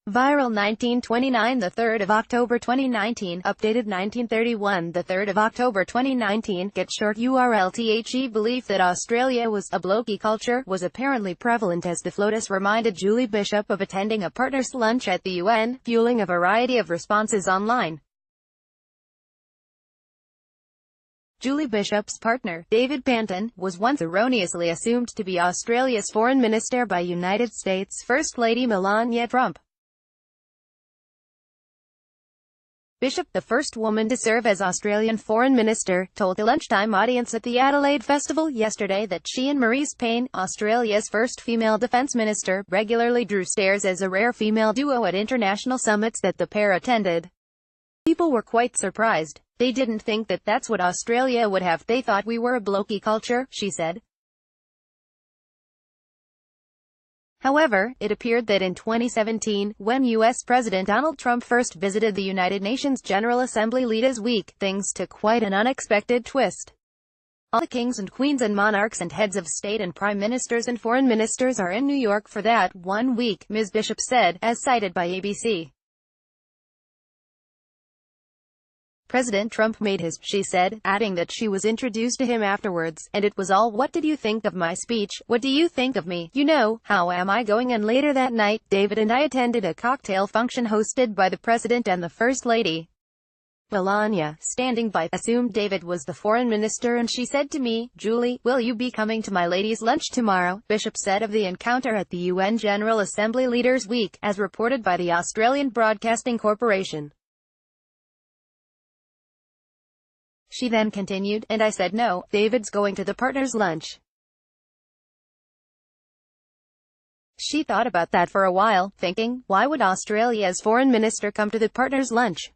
Viral 1929 the 3rd of October 2019 Updated 1931 the 3rd of October 2019 Get short URLThe belief that Australia was a blokey culture was apparently prevalent as the FLOTUS reminded Julie Bishop of attending a partners' lunch at the UN, fueling a variety of responses online. Julie Bishop's partner, David Panton, was once erroneously assumed to be Australia's foreign minister by United States First Lady Melania Trump. Bishop, the first woman to serve as Australian Foreign Minister, told a lunchtime audience at the Adelaide Festival yesterday that she and Marise Payne, Australia's first female Defence Minister, regularly drew stares as a rare female duo at international summits that the pair attended. People were quite surprised. They didn't think that that's what Australia would have. They thought we were a blokey culture, she said. However, it appeared that in 2017, when U.S. President Donald Trump first visited the United Nations General Assembly Leaders Week, things took quite an unexpected twist. All the kings and queens and monarchs and heads of state and prime ministers and foreign ministers are in New York for that 1 week, Ms. Bishop said, as cited by ABC. President Trump made his, she said, adding that she was introduced to him afterwards, and it was all, "What did you think of my speech? What do you think of me? You know, how am I going?" And later that night, David and I attended a cocktail function hosted by the President and the First Lady. Melania, standing by, assumed David was the foreign minister and she said to me, "Julie, will you be coming to my ladies' lunch tomorrow?" Bishop said of the encounter at the UN General Assembly Leaders Week, as reported by the Australian Broadcasting Corporation. She then continued, "And I said no, David's going to the partners' lunch." She thought about that for a while, thinking, why would Australia's foreign minister come to the partners' lunch?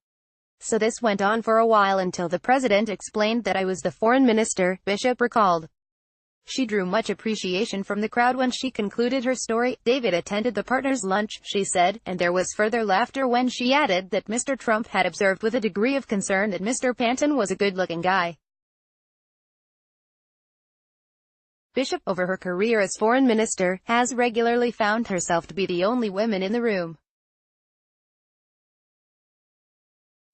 So this went on for a while until the president explained that I was the foreign minister, Bishop recalled. She drew much appreciation from the crowd when she concluded her story. David attended the partners' lunch, she said, and there was further laughter when she added that Mr. Trump had observed with a degree of concern that Mr. Panton was a good-looking guy. Bishop, over her career as foreign minister, has regularly found herself to be the only woman in the room.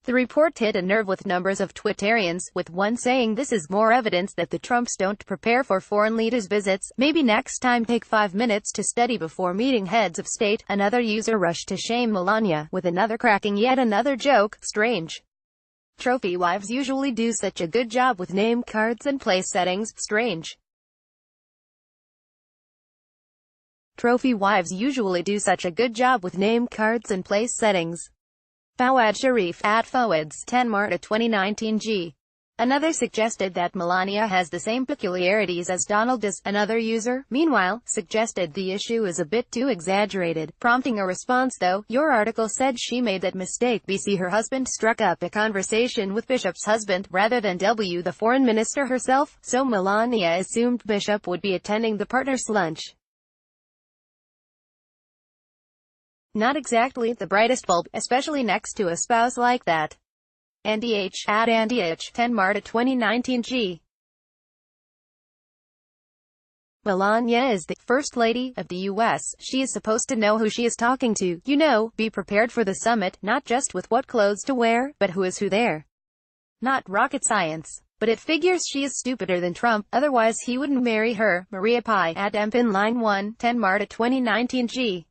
The report hit a nerve with numbers of Twittarians, with one saying this is more evidence that the Trumps don't prepare for foreign leaders' visits. Maybe next time take 5 minutes to study before meeting heads of state. Another user rushed to shame Melania, with another cracking yet another joke. Strange. Trophy wives usually do such a good job with name cards and place settings. Strange. Trophy wives usually do such a good job with name cards and place settings. Fawad Sharif, at Fawads, 10 March 2019 G. Another suggested that Melania has the same peculiarities as Donald does. Another user, meanwhile, suggested the issue is a bit too exaggerated, prompting a response though. Your article said she made that mistake. BC her husband struck up a conversation with Bishop's husband, rather than the foreign minister herself, so Melania assumed Bishop would be attending the partners' lunch. Not exactly the brightest bulb, especially next to a spouse like that. NDH, at NDH, 10 March 2019 G. Melania is the First Lady of the U.S. She is supposed to know who she is talking to, you know, be prepared for the summit, not just with what clothes to wear, but who is who there. Not rocket science. But it figures she is stupider than Trump, otherwise he wouldn't marry her. Maria Pi, at Empin Line 1, 10 March 2019 G.